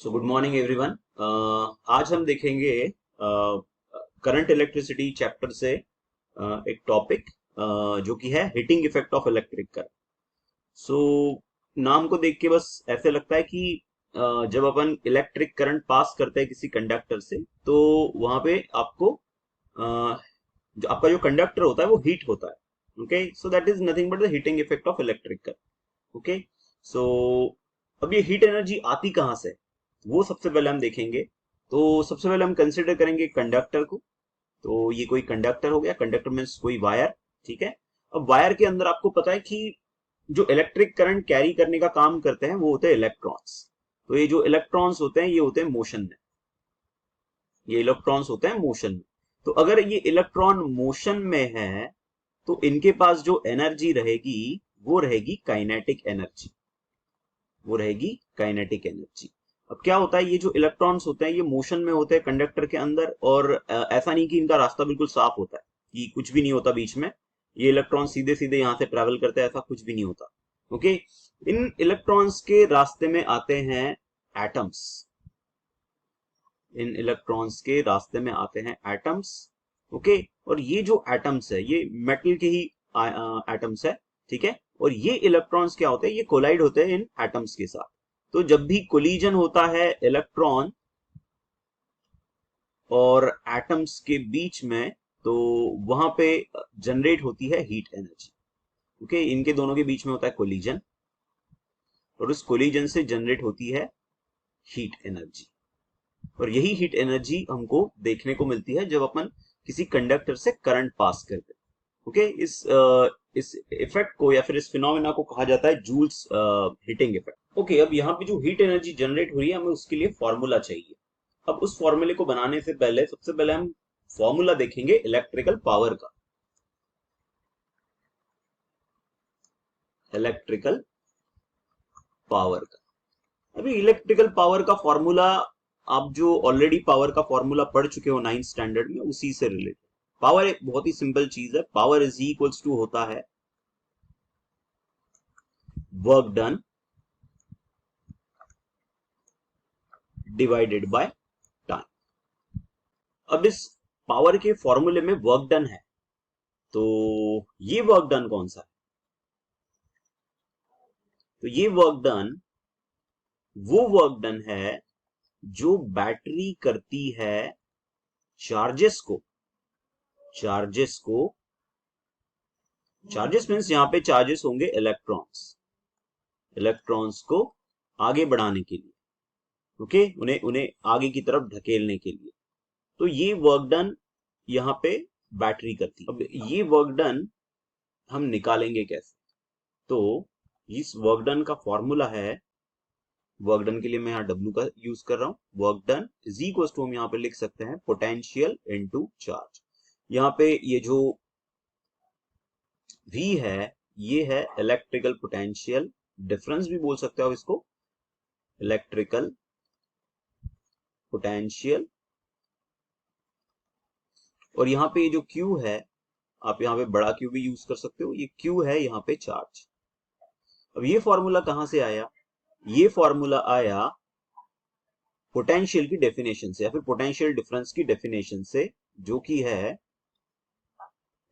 So good morning everyone. आज हम देखेंगे करंट इलेक्ट्रिसिटी चैप्टर से एक टॉपिक जो कि है heating effect of electric current. So नाम को देख के बस ऐसे लगता है कि जब अपन इलेक्ट्रिक करंट पास करते हैं किसी कंडक्टर से तो वहां पे आपको जो आपका जो कंडक्टर होता है वो हीट होता है। Okay, so that is nothing but the heating effect of electric current. Okay, so अब ये हीट एनर्जी आती कहाँ से, वो सबसे पहले हम देखेंगे। तो सबसे पहले हम कंसिडर करेंगे कंडक्टर को। तो ये कोई कंडक्टर हो गया, कंडक्टर मीन्स कोई वायर। ठीक है, अब वायर के अंदर आपको पता है कि जो इलेक्ट्रिक करंट कैरी करने का काम करते हैं वो होते हैं इलेक्ट्रॉन्स। तो ये जो इलेक्ट्रॉन्स होते हैं ये होते हैं मोशन में, ये इलेक्ट्रॉन्स होते हैं मोशन में। तो अगर ये इलेक्ट्रॉन मोशन में है तो इनके पास जो एनर्जी रहेगी वो रहेगी काइनेटिक एनर्जी, वो रहेगी काइनेटिक एनर्जी। अब क्या होता है, ये जो इलेक्ट्रॉन्स होते हैं ये मोशन में होते हैं कंडक्टर के अंदर, और ऐसा नहीं कि इनका रास्ता बिल्कुल साफ होता है कि कुछ भी नहीं होता बीच में, ये इलेक्ट्रॉन सीधे सीधे यहां से ट्रेवल करते हैं, ऐसा कुछ भी नहीं होता। ओके, इन इलेक्ट्रॉन्स के रास्ते में आते हैं एटम्स, इन इलेक्ट्रॉन्स के रास्ते में आते हैं एटम्स। ओके, और ये जो एटम्स है ये मेटल के ही एटम्स है। ठीक है, और ये इलेक्ट्रॉन्स क्या होते हैं, ये कोलाइड होते हैं इन एटम्स के साथ। तो जब भी कोलिजन होता है इलेक्ट्रॉन और एटम्स के बीच में तो वहां पे जनरेट होती है हीट एनर्जी। ओके, इनके दोनों के बीच में होता है कोलिजन और उस कोलिजन से जनरेट होती है हीट एनर्जी। और यही हीट एनर्जी हमको देखने को मिलती है जब अपन किसी कंडक्टर से करंट पास करते हैं। ओके, इस इफेक्ट को या फिर इस फिनोमेना को कहा जाता है जूल्स हीटिंग इफेक्ट। ओके, अब यहाँ पे जो हीट एनर्जी जनरेट हो रही है हमें उसके लिए फॉर्मूला चाहिए। अब उस फॉर्मूले को बनाने से पहले सबसे पहले हम फॉर्मूला देखेंगे इलेक्ट्रिकल पावर का। इलेक्ट्रिकल पावर का, अभी इलेक्ट्रिकल पावर का फॉर्मूला आप जो ऑलरेडी पावर का फॉर्मूला पढ़ चुके हो 9th स्टैंडर्ड में उसी से रिलेटेड। पावर एक बहुत ही सिंपल चीज है, पावर इज इक्वल्स टू होता है work done divided by time. अब इस पावर के फॉर्मूले में वर्क डन है, तो ये वर्क डन कौन सा है, तो ये वर्क डन वो वर्क डन है जो बैटरी करती है चार्जेस को, चार्जेस को, चार्जेस मीन्स यहां पे चार्जेस होंगे इलेक्ट्रॉन्स, इलेक्ट्रॉन्स को आगे बढ़ाने के लिए। ओके, उन्हें उन्हें आगे की तरफ ढकेलने के लिए। तो ये वर्क डन यहाँ पे बैटरी करती है। अब ये वर्क डन हम निकालेंगे कैसे, तो इस वर्क डन का फॉर्मूला है, वर्क डन के लिए मैं यहाँ W का यूज कर रहा हूं, work done is equal to हम यहाँ पे लिख सकते हैं पोटेंशियल इनटू चार्ज। यहाँ पे ये जो V है ये है इलेक्ट्रिकल पोटेंशियल डिफरेंस भी बोल सकते हो आप इसको, इलेक्ट्रिकल पोटेंशियल। और यहाँ पे ये जो Q है, आप यहाँ पे बड़ा Q भी यूज कर सकते हो, ये Q है यहाँ पे चार्ज। अब ये फॉर्मूला कहां से आया, ये फॉर्मूला आया पोटेंशियल की डेफिनेशन से या फिर पोटेंशियल डिफरेंस की डेफिनेशन से, जो कि है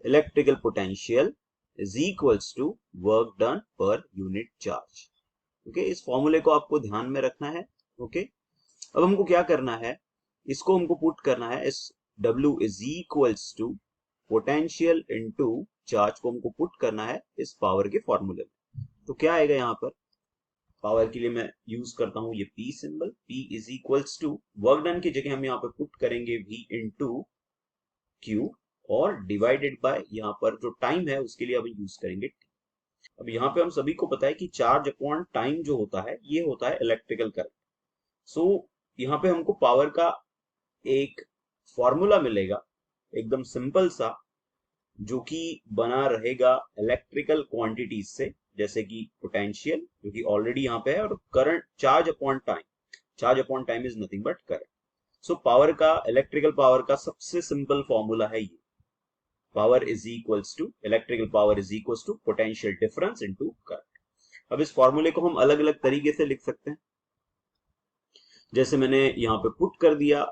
electrical potential is equals to work done per unit charge. Okay, इस फॉर्मूले को आपको ध्यान में रखना है। ओके, अब हमको क्या करना है, इसको हमको पुट करना है, इस W is equals to potential into charge को हमको पुट करना है इस पावर के फॉर्मूले में। तो क्या आएगा यहाँ पर, पावर के लिए मैं यूज करता हूं ये P symbol, P is equals to work done की जगह हम यहाँ पे पुट करेंगे V इंटू Q और डिवाइडेड बाय यहाँ पर जो टाइम है उसके लिए अब यूज करेंगे T। अब यहाँ पे हम सभी को पता है कि चार्ज अपॉन टाइम जो होता है ये होता है इलेक्ट्रिकल करंट। सो यहाँ पे हमको पावर का एक फॉर्मूला मिलेगा एकदम सिंपल सा, जो कि बना रहेगा इलेक्ट्रिकल क्वांटिटीज से, जैसे कि पोटेंशियल जो कि ऑलरेडी यहाँ पे है, और current charge upon time, charge upon time is nothing but current. So power का, इलेक्ट्रिकल पावर का सबसे सिंपल फॉर्मूला है ये, power is equals to, electrical power is equals to potential difference into current. अब इस फॉर्मूले को हम अलग अलग तरीके से लिख सकते हैं। जैसे मैंने यहाँ पे पुट कर दिया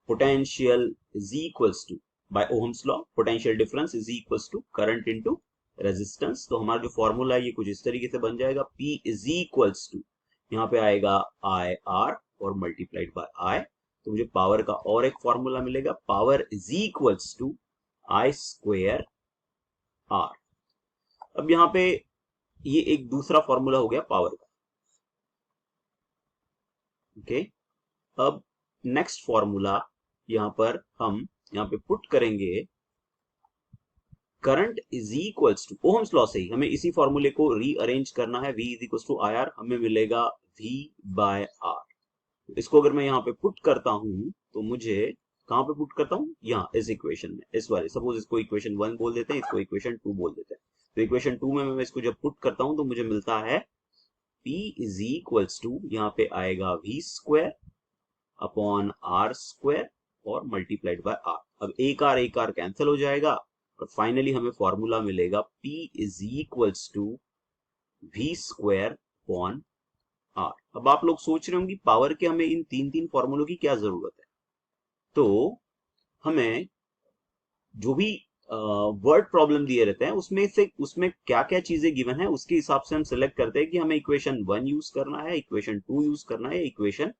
potential is equals to by Ohm's law, potential difference is equals to current into resistance. तो हमारा जो फॉर्मूला है ये कुछ इस तरीके से बन जाएगा, P इज इक्वल्स टू, यहाँ पे आएगा आई आर और मल्टीप्लाइड बाय आई, तो मुझे पावर का और एक फॉर्मूला मिलेगा, power is equals to I square R. अब यहाँ पे ये एक दूसरा फॉर्मूला हो गया पावर का। ओके, अब नेक्स्ट फॉर्मूला यहां पर हम यहाँ पे पुट करेंगे, current is equals to, Ohm's law से ही हमें इसी फॉर्मूले को रीअरेंज करना है, V is equals to I R, हमें मिलेगा V बाय आर। इसको अगर मैं यहाँ पे पुट करता हूं तो मुझे कहां पे पुट करता हूं, यहाँ इस इक्वेशन में, इस वाले, सपोज इसको इक्वेशन 1 बोल देते हैं, इसको इक्वेशन 2 बोल देते हैं। तो इक्वेशन 2 में मैं इसको जब पुट करता हूं तो मुझे मिलता है P इज इक्वल्स टू, यहाँ पे आएगा V square upon R square और मल्टीप्लाइड बाय आर। अब एक आर कैंसिल हो जाएगा और फाइनली हमें फॉर्मूला मिलेगा P is equals to V square upon R. अब आप लोग सोच रहे होंगे पावर के हमें इन तीन तीन फॉर्मूलों की क्या जरूरत है। तो हमें जो भी वर्ड प्रॉब्लम दिए रहते हैं उसमें क्या क्या चीजें गिवन है उसके हिसाब से हम सिलेक्ट करते हैं कि हमें इक्वेशन 1 यूज करना है, इक्वेशन 2 यूज करना है, इक्वेशन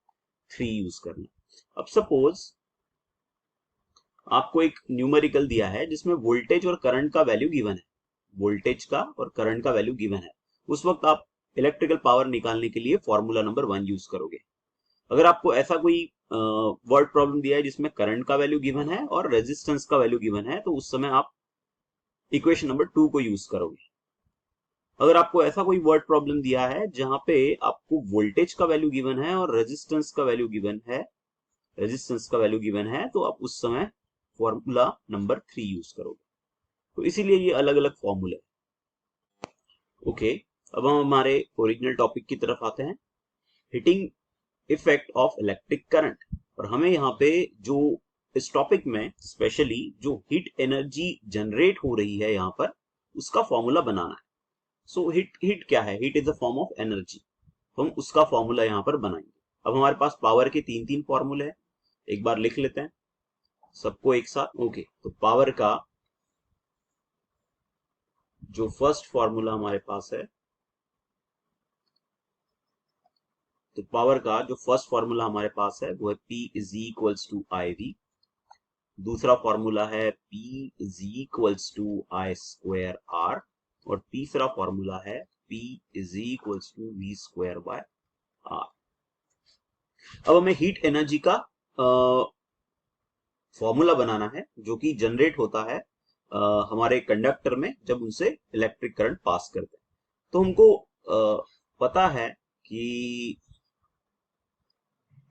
3 यूज करना है। अब सपोज आपको एक न्यूमेरिकल दिया है जिसमें वोल्टेज और करंट का वैल्यू गिवन है, वोल्टेज का और करंट का वैल्यू गिवन है, उस वक्त आप इलेक्ट्रिकल पावर निकालने के लिए फॉर्मूला नंबर 1 यूज करोगे। अगर आपको ऐसा कोई वर्ड प्रॉब्लम दिया है जिसमें करंट का वैल्यू गिवन है और रेजिस्टेंस का वैल्यू गिवन है, तो उस समय आप इक्वेशन नंबर 2 को यूज करोगे। अगर आपको ऐसा कोई वर्ड प्रॉब्लम दिया है जहां पे आपको वोल्टेज का वैल्यू गिवन है और रेजिस्टेंस का वैल्यू गिवन है, तो आप उस समय फॉर्मूला नंबर 3 यूज करोगे। तो इसीलिए ये अलग अलग फॉर्मूले। ओके, अब हम हमारे ओरिजिनल टॉपिक की तरफ आते हैं, heating effect of electric current. और हमें यहाँ पे जो इस टॉपिक में स्पेशली जो हीट एनर्जी जनरेट हो रही है यहाँ पर, उसका फॉर्मूला बनाना है। सो हीट क्या है, heat is a form of energy, तो हम उसका फॉर्मूला यहाँ पर बनाएंगे। अब हमारे पास पावर के तीन तीन फॉर्मूले हैं, एक बार लिख लेते हैं सबको एक साथ। ओके, तो पावर का जो फर्स्ट फॉर्मूला हमारे पास है, तो पावर का जो फर्स्ट फॉर्मूला हमारे पास है वो है P is equals to I V. दूसरा फॉर्मूला है P is equals to I square R. और तीसरा फॉर्मूला है P is equals to V square by R. अब हमें हीट एनर्जी का फॉर्मूला बनाना है जो कि जनरेट होता है हमारे कंडक्टर में जब उनसे इलेक्ट्रिक करंट पास करते हैं। तो हमको पता है कि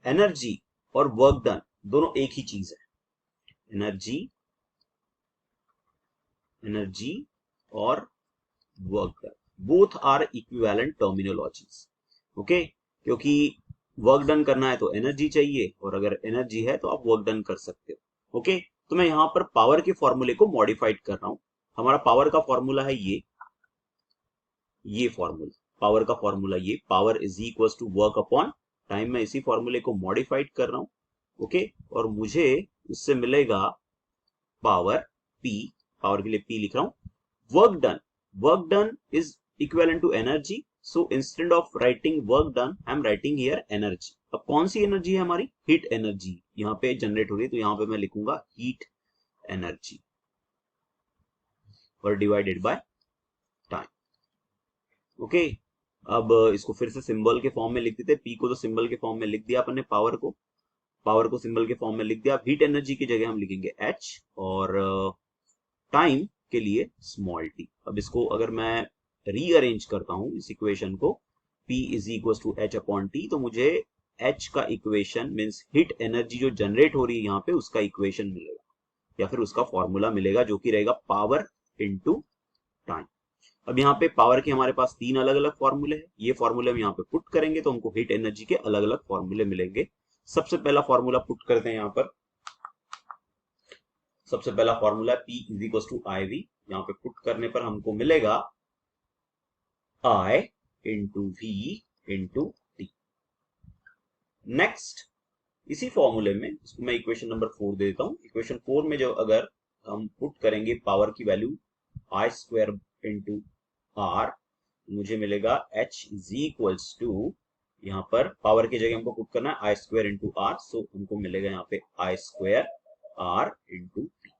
एनर्जी और वर्क डन दोनों एक ही चीज है। एनर्जी और work done both are equivalent terminologies. Okay, क्योंकि वर्क डन करना है तो एनर्जी चाहिए, और अगर एनर्जी है तो आप वर्क डन कर सकते हो। ओके, तो मैं यहां पर पावर के फॉर्मूले को मॉडिफाइड कर रहा हूं। हमारा पावर का फॉर्मूला है ये फॉर्मूला, पावर का फॉर्मूला ये, power is equal to work upon time. मैं इसी फॉर्मूले को मॉडिफाइड कर रहा हूं। ओके, और मुझे उससे मिलेगा पावर P, पावर के लिए P लिख रहा हूं। Work done is equivalent to energy, so instead of writing work done I am writing here energy. अब कौन सी एनर्जी है हमारी, हीट एनर्जी यहाँ पे जनरेट हो रही है, तो यहाँ पे मैं लिखूंगा हीट एनर्जी और डिवाइडेड बाय टाइम। ओके, अब इसको फिर से सिंबल के फॉर्म में लिख देते हैं। P को तो सिंबल के फॉर्म में लिख दिया अपन ने, पावर को सिंबल के फॉर्म में लिख दिया। हीट एनर्जी की जगह हम लिखेंगे H, और टाइम के लिए स्मॉल t। अब इसको अगर मैं रीअरेंज करता हूं इस इक्वेशन को, P is equal to H upon T, तो मुझे H का इक्वेशन मीन्स हीट एनर्जी जो जनरेट हो रही है यहाँ पे उसका इक्वेशन मिलेगा, या फिर उसका फॉर्मूला मिलेगा, जो कि रहेगा पावर इंटू टाइम। अब यहाँ पे पावर के हमारे पास तीन अलग अलग फॉर्मूले हैं, ये फॉर्मूले हम यहाँ पे पुट करेंगे तो हमको हीट एनर्जी के अलग अलग फॉर्मूले मिलेंगे। सबसे पहला फॉर्मूला पुट करते हैं यहाँ पर। सबसे पहला formula P is equal to I V, यहाँ पे पुट करने पर हमको मिलेगा I into V into T. Next इसी फॉर्मूले में इसको मैं इक्वेशन नंबर 4 दे देता हूँ। इक्वेशन 4 में जो अगर हम पुट करेंगे पावर की value I square into R, मुझे मिलेगा h इज इक्वल्स टू, यहाँ पर पावर की जगह हमको पुट करना है आई स्क्वायर इंटू आर, सो हमको मिलेगा यहाँ पे आई स्क्वायर आर इंटू टी।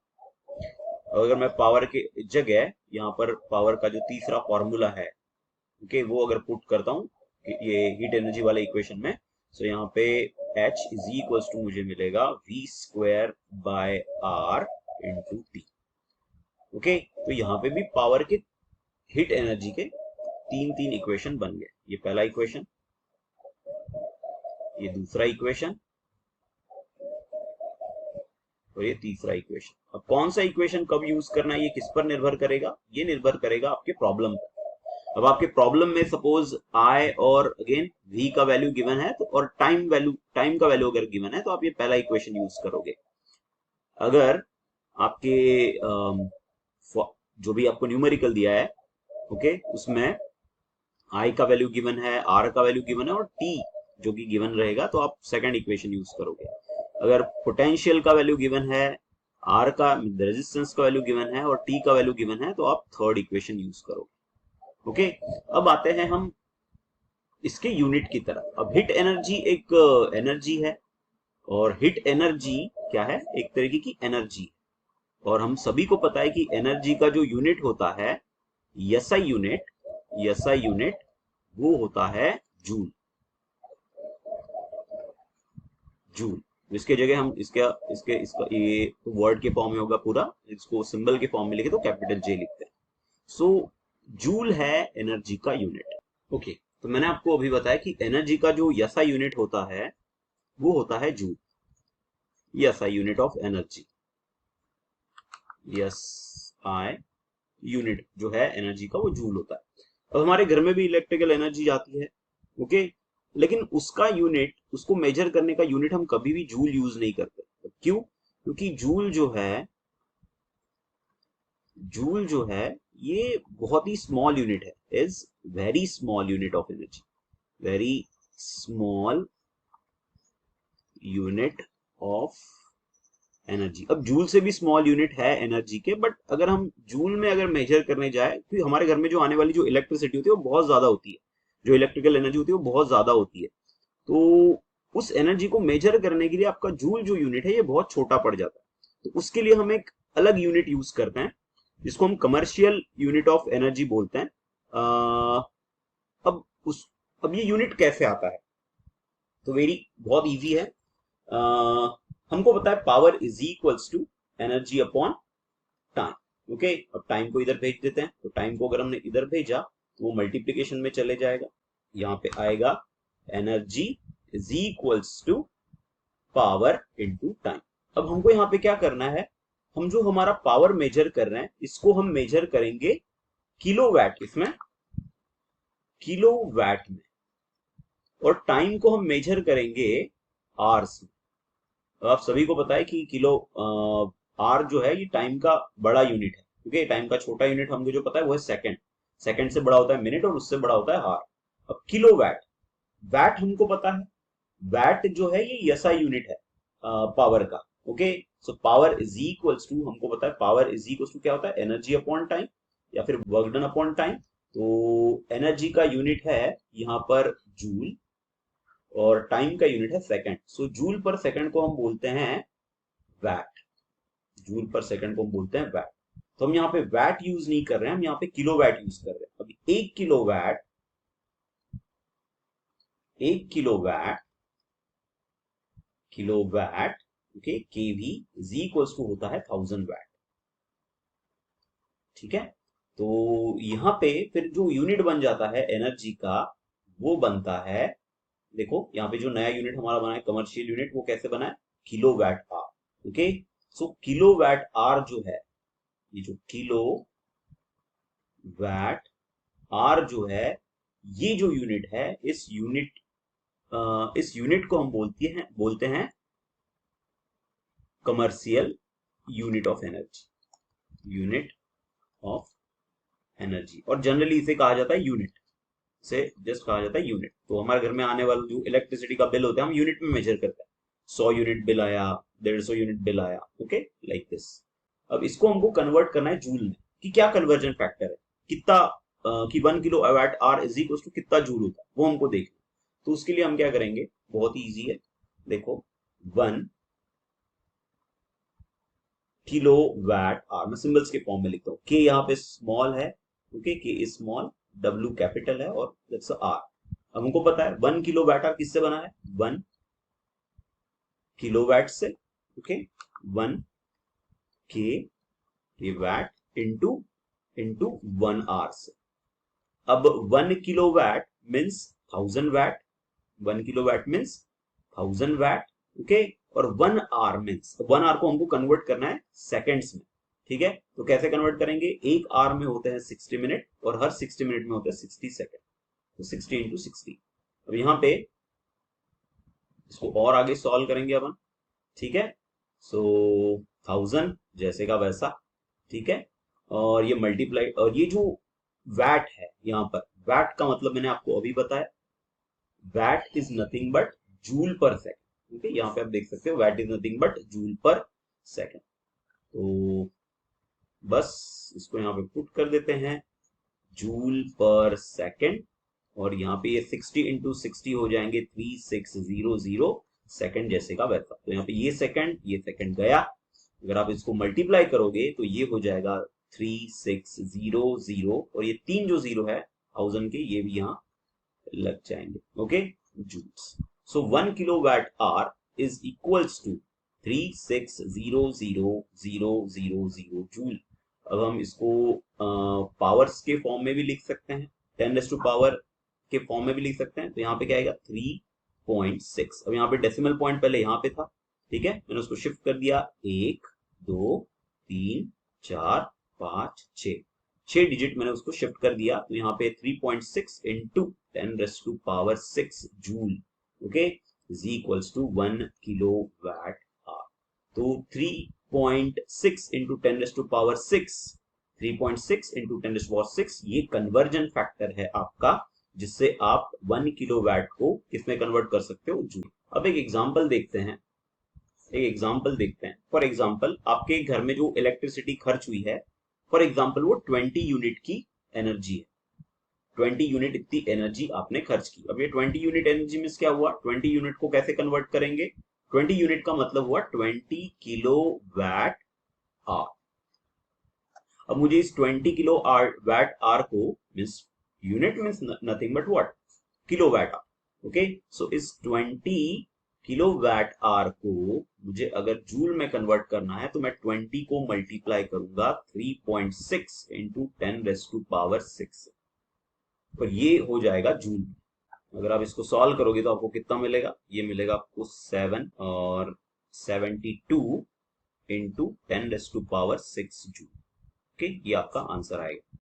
अगर मैं पावर की जगह यहाँ पर पावर का जो तीसरा फॉर्मूला है, ओके, वो अगर पुट करता हूँ ये हीट एनर्जी वाले इक्वेशन में, सो यहाँ पे h इज इक्वल्स टू मुझे मिलेगा v square by r into T. Okay, तो यहाँ पे भी पावर के हीट एनर्जी के तीन तीन इक्वेशन बन गए। ये पहला इक्वेशन, ये दूसरा इक्वेशन और ये तीसरा इक्वेशन। अब कौन सा इक्वेशन कब यूज करना है ये किस पर निर्भर करेगा? ये निर्भर करेगा आपके प्रॉब्लम पर। अब आपके प्रॉब्लम में सपोज आई और अगेन v का वैल्यू गिवन है तो, और टाइम का वैल्यू अगर गिवन है तो आप ये पहला इक्वेशन यूज करोगे। अगर आपके जो भी आपको न्यूमेरिकल दिया है, ओके, उसमें i का वैल्यू गिवन है, r का वैल्यू गिवन है और t जो कि गिवन रहेगा, तो आप सेकंड इक्वेशन यूज करोगे। अगर पोटेंशियल का वैल्यू गिवन है, r का रेजिस्टेंस का वैल्यू गिवन है और t का वैल्यू गिवन है, तो आप थर्ड इक्वेशन यूज करोगे। ओके, अब आते हैं हम इसके यूनिट की तरफ। अब हिट एनर्जी एक एनर्जी है और हिट एनर्जी क्या है? एक तरीके की एनर्जी। और हम सभी को पता है कि एनर्जी का जो यूनिट होता है SI यूनिट वो होता है जूल। इसके जगह हम इसका ये वर्ड के फॉर्म में होगा पूरा, इसको सिंबल के फॉर्म में लिखे तो कैपिटल J लिखते हैं। सो जूल है एनर्जी का यूनिट। ओके, तो मैंने आपको अभी बताया कि एनर्जी का जो SI यूनिट होता है वो होता है joule. SI unit of energy, SI unit जो है एनर्जी का वो जूल होता है। अब हमारे घर में भी इलेक्ट्रिकल एनर्जी जाती है, ओके, लेकिन उसका यूनिट, उसको मेजर करने का यूनिट हम कभी भी जूल यूज नहीं करते। क्यों? क्योंकि जूल जो है ये बहुत ही स्मॉल यूनिट है, is very small unit of energy, very small unit of energy. अब जूल से भी स्मॉल यूनिट है एनर्जी के, बट अगर हम जूल में अगर मेजर करने जाए तो हमारे घर में जो आने वाली जो इलेक्ट्रिसिटी होती है वो बहुत ज्यादा होती है, जो इलेक्ट्रिकल एनर्जी होती है वो बहुत ज्यादा होती है। तो उस एनर्जी को मेजर करने के लिए आपका जूल जो यूनिट है ये बहुत छोटा पड़ जाता है। तो उसके लिए हम एक अलग यूनिट यूज करते हैं जिसको हम कमर्शियल यूनिट ऑफ एनर्जी बोलते हैं। अब अब ये यूनिट कैसे आता है? तो बहुत इजी है। हमको पता है power is equals to energy upon time. Okay, अब टाइम को इधर भेज देते हैं, तो टाइम को अगर हमने इधर भेजा तो वो मल्टीप्लीकेशन में चले जाएगा, यहाँ पे आएगा energy is equals to power into time. अब हमको यहाँ पे क्या करना है, हम जो हमारा पावर मेजर कर रहे हैं इसको हम मेजर करेंगे किलोवाट, इसमें किलोवाट में, और टाइम को हम मेजर करेंगे आवर्स में। तो आप सभी को पता है कि किलो आर जो है ये टाइम का बड़ा यूनिट है, क्योंकि टाइम का छोटा यूनिट हमको जो पता है वो है सेकंड, सेकंड से बड़ा होता है मिनट और उससे बड़ा होता है हार। अब किलोवाट, वैट हमको पता है, वैट जो है ये एसआई यूनिट है पावर का। Okay, so power is equals to, हमको पता है पावर इज इक्वल्स टू क्या होता है, एनर्जी अपॉन टाइम या फिर वर्क डन अपॉन टाइम। तो एनर्जी का यूनिट है यहाँ पर जूल और टाइम का यूनिट है सेकंड। सो जूल पर सेकंड को हम बोलते हैं वैट, जूल पर सेकंड को हम बोलते हैं वैट। तो हम यहाँ पे वैट यूज नहीं कर रहे हैं, हम यहाँ पे किलोवाट यूज कर रहे हैं। अभी एक kilowatt okay, KV is equals to होता है 1000 वैट। ठीक है, तो यहाँ पे फिर जो यूनिट बन जाता है एनर्जी का वो बनता है, देखो यहाँ पे जो नया यूनिट हमारा बना है कमर्शियल यूनिट, वो कैसे बना है, किलोवाट आवर। ओके, सो किलोवाट आवर जो है, ये जो किलो वैट आर जो है, ये जो यूनिट है, इस यूनिट को हम बोलते हैं commercial unit of energy, unit of energy, और जनरली इसे कहा जाता है यूनिट। से जस्ट कहा जाता है यूनिट। तो हमारे घर में आने वाला जो इलेक्ट्रिसिटी का बिल होता है हम यूनिट में मेजर करते हैं। 100 यूनिट बिल आया, 150 यूनिट बिल आया, ओके, लाइक दिस। अब इसको हमको कन्वर्ट करना है जूल में, कि क्या कन्वर्जन फैक्टर है, कितना कि 1 kilo watt hour is equal to कितना जूल होता है, वो हमको देखना। तो उसके लिए हम क्या करेंगे, बहुत ही ईजी है, देखो 1 किलो वाट आर, मैं सिंबल्स के फॉर्म में लिखता हूँ, के यहाँ पे स्मॉल है, ओके, के इज स्मॉल, डब्ल्यू कैपिटल है और दैट्स आर। अब हमको पता है 1 किलो वाट आर किससे बना है, 1 किलोवाट से, ओके, 1 के वाट इंटू इंटू 1 आवर से। अब 1 किलोवाट मीन्स 1000 वाट, 1 किलोवाट मीन्स 1000 वाट, ओके, और 1 आवर मीन्स, 1 आवर को हमको कन्वर्ट करना है सेकेंड्स में, ठीक है। तो कैसे कन्वर्ट करेंगे, 1 आवर में होते हैं 60 मिनट और हर 60 मिनट में होते हैं 60 सेकेंड, तो 60 इंटू 60। अब यहाँ पे इसको और आगे सॉल्व करेंगे अपन, ठीक है। सो 1000 जैसे का वैसा, ठीक है, और ये मल्टीप्लाई, और ये जो वैट है यहाँ पर, वैट का मतलब मैंने आपको अभी बताया, watt is nothing but joule per second, ठीक है, यहाँ पे आप देख सकते हो watt is nothing but joule per second. तो बस इसको यहाँ पे पुट कर देते हैं, जूल पर सेकंड, और यहाँ पे ये 60 इंटू 60 हो जाएंगे 3600 सेकंड जैसे का वैसा। तो यहाँ पे ये सेकंड गया, अगर आप इसको मल्टीप्लाई करोगे तो ये हो जाएगा 3600, और ये 3 जो जीरो है 1000 के, ये भी यहाँ लग जाएंगे, okay, joules. So 1 kilowatt hour is equals to 360000 joule. अब हम इसको पावर्स के फॉर्म में भी लिख सकते हैं, 10 के फॉर्म में भी लिख सकते हैं। तो यहाँ पे क्या आएगा 3.6। अब यहाँ पे डेसिमल पॉइंट पहले यहाँ पे था, ठीक है, मैंने उसको शिफ्ट कर दिया, 1 2 3 4 5 6 डिजिट मैंने उसको शिफ्ट कर दिया। तो यहाँ पे 3.6 into 10 6 joule, okay, is equals to 1 kilowatt hour. तो 3.6 इंटू 10 6, 3.6 इंटू 10 6, ये कन्वर्जन फैक्टर है आपका, जिससे आप 1 किलोवाट को किसमें कन्वर्ट कर सकते हो, जूल। अब एक एग्जांपल देखते हैं, फॉर एग्जांपल आपके घर में जो इलेक्ट्रिसिटी खर्च हुई है, फॉर एग्जांपल वो 20 यूनिट की एनर्जी है, 20 यूनिट इतनी एनर्जी आपने खर्च की। अब ये 20 यूनिट एनर्जी में क्या हुआ, 20 यूनिट को कैसे कन्वर्ट करेंगे, 20 यूनिट का मतलब हुआ 20 किलोवाट आवर। अब मुझे इस 20 किलो वाट आवर को, means unit means nothing but what, kilowatt hour, okay. So इस 20 किलोवाट आवर को मुझे अगर जूल में कन्वर्ट करना है तो मैं 20 को मल्टीप्लाई करूंगा 3.6 इंटू 10 6, और ये हो जाएगा जूल। अगर आप इसको सॉल्व करोगे तो आपको कितना मिलेगा, ये मिलेगा आपको 7 और 72 इंटू 10 6 जूल, ओके, ये आपका आंसर आएगा।